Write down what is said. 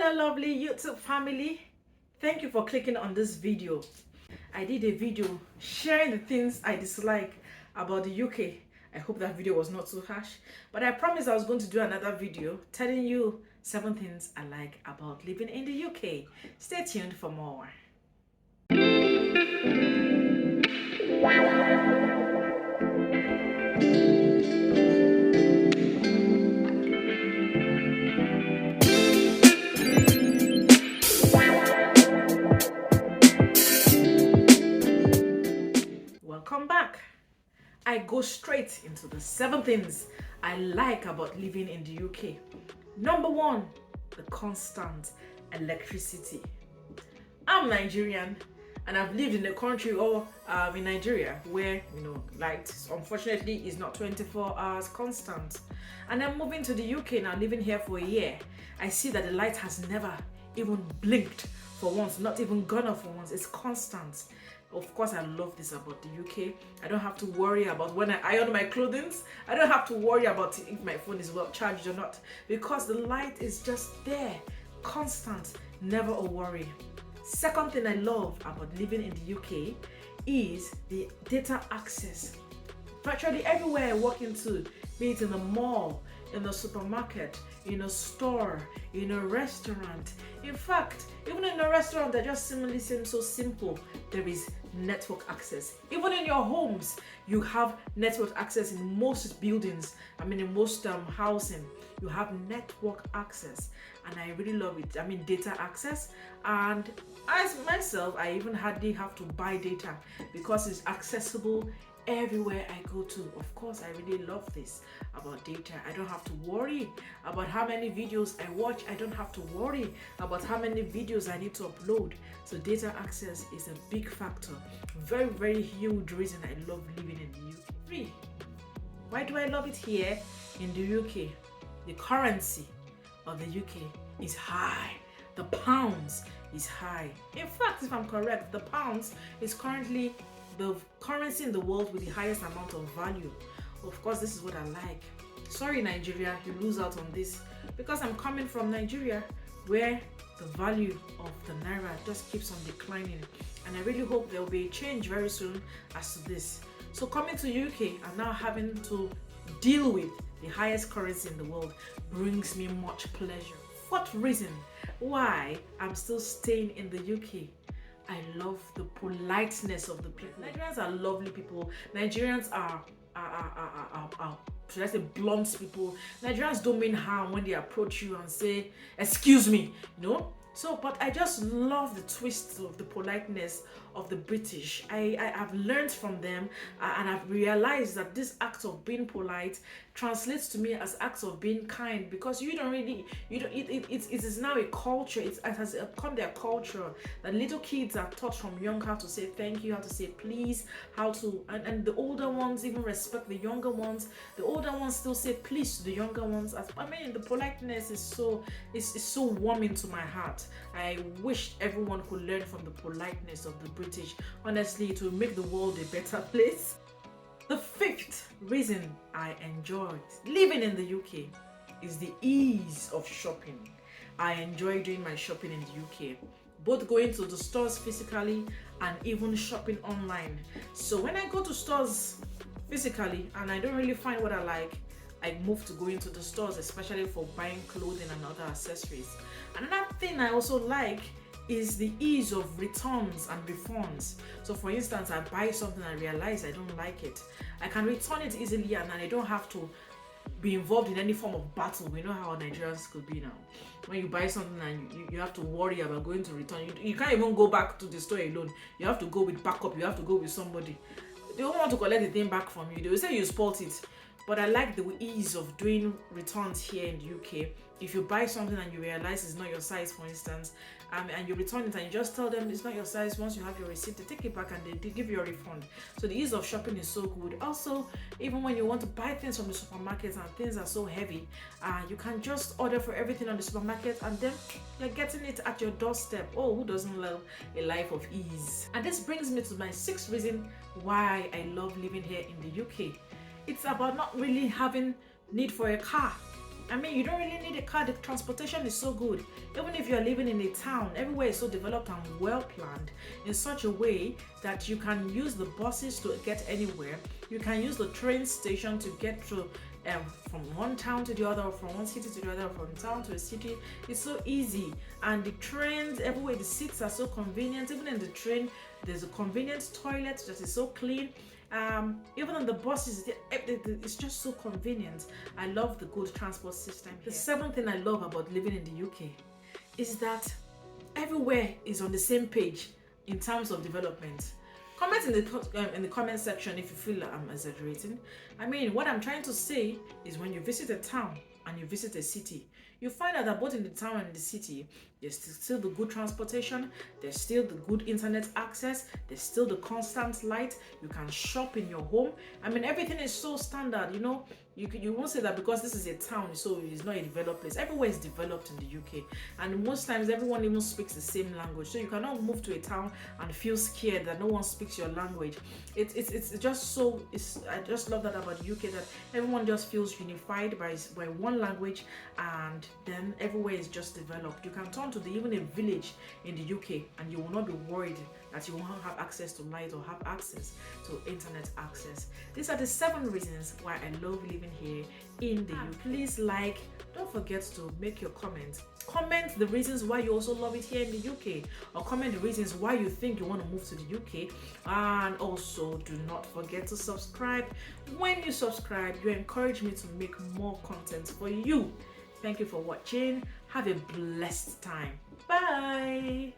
Hello lovely YouTube family, thank you for clicking on this video. I did a video sharing the things I dislike about the UK. I hope that video was not too harsh, but I promised I was going to do another video telling you 7 things I like about living in the UK. Stay tuned for more. Welcome back. I go straight into the 7 things I like about living in the UK. Number 1, the constant electricity. I'm Nigerian and I've lived in a country or in Nigeria where light unfortunately is not 24 hours constant. And I'm moving to the UK now, living here for a year. I see that the light has never even blinked for once, not even gone off for once. It's constant. Of course, I love this about the UK. I don't have to worry about when I iron my clothing. I don't have to worry about if my phone is well charged or not, because the light is just there, constant, never a worry. Second thing I love about living in the UK is the data access. Virtually everywhere I walk into, be it in a mall, in a supermarket, in a store, in a restaurant. In fact, even in a restaurant that just seemingly seems so simple, there is network access. Even in your homes, you have network access in most buildings. In most housing, you have network access, and I really love it. Data access, and as myself, I even hardly have to buy data because it's accessible everywhere I go to. Of course, I really love this about data. I don't have to worry about how many videos I watch. I don't have to worry about how many videos I need to upload. So data access is a big factor. Very, very huge reason I love living in the UK. 3. Why do I love it here in the UK? The currency of the UK is high. The pounds is high. In fact, if I'm correct, the pounds is currently the currency in the world with the highest amount of value. Of course, this is what I like. Sorry Nigeria, you lose out on this, because I'm coming from Nigeria where the value of the naira just keeps on declining, and I really hope there will be a change very soon as to this. So coming to UK and now having to deal with the highest currency in the world brings me much pleasure. 4th reason why I'm still staying in the UK, I love the politeness of the people. Nigerians are lovely people. Nigerians are should I say, blunt people. Nigerians don't mean harm when they approach you and say, "Excuse me," So, but I just love the twist of the politeness of the British. I have learned from them, and I've realized that this act of being polite translates to me as acts of being kind, because it is now a culture. It has become their culture that little kids are taught from young how to say thank you, how to say please, and the older ones even respect the younger ones. The older ones still say please to the younger ones. The politeness is so warming to my heart. I wish everyone could learn from the politeness of the British. Honestly, it will make the world a better place. The 5th reason I enjoy living in the UK is the ease of shopping. I enjoy doing my shopping in the UK, both going to the stores physically and even shopping online. So when I go to stores physically and I don't really find what I like, I move to going to the stores, especially for buying clothing and other accessories. Another thing I also like is the ease of returns and refunds. So for instance, I buy something and I realize I don't like it, I can return it easily, and I don't have to be involved in any form of battle. We know how Nigerians could be now. When you buy something and you have to worry about going to return, you can't even go back to the store alone. You have to go with backup, you have to go with somebody. They don't want to collect the thing back from you. They will say you spoiled it. But I like the ease of doing returns here in the UK. If you buy something and you realize it's not your size, for instance, and you return it and you just tell them it's not your size, once you have your receipt, they take it back and they give you a refund. So the ease of shopping is so good. Also, even when you want to buy things from the supermarket and things are so heavy, you can just order for everything on the supermarket and then you're getting it at your doorstep. Oh, who doesn't love a life of ease? And this brings me to my 6th reason why I love living here in the UK. It's about not really having need for a car. I mean, you don't really need a car. The transportation is so good. Even if you're living in a town, everywhere is so developed and well planned in such a way that you can use the buses to get anywhere. You can use the train station to get to from one town to the other, or from one city to the other, from town to a city. It's so easy. And the trains everywhere, the seats are so convenient. Even in the train, there's a convenient toilet that is so clean. Even on the buses, it's just so convenient. I love the good transport system here. The seventh thing I love about living in the UK is that everywhere is on the same page in terms of development. Comment in the comment section if you feel like I'm exaggerating. I mean, what I'm trying to say is when you visit a town and you visit a city, you find out that both in the town and the city, there's still the good transportation, there's still the good internet access, there's still the constant light, you can shop in your home. I mean, everything is so standard, you know. You won't say that because this is a town, so it's not a developed place. Everywhere is developed in the UK, and most times everyone even speaks the same language. So you cannot move to a town and feel scared that no one speaks your language. It's just so. I just love that about the UK, that everyone just feels unified by one language, and then everywhere is just developed. You can turn to even a village in the UK, and you will not be worried that you won't have access to light or have access to internet access. These are the 7 reasons why I love living here in the UK. Please don't forget to make your comments. Comment the reasons why you also love it here in the UK, or comment the reasons why you think you want to move to the UK. And also do not forget to subscribe. When you subscribe, you encourage me to make more content for you. Thank you for watching. Have a blessed time. Bye.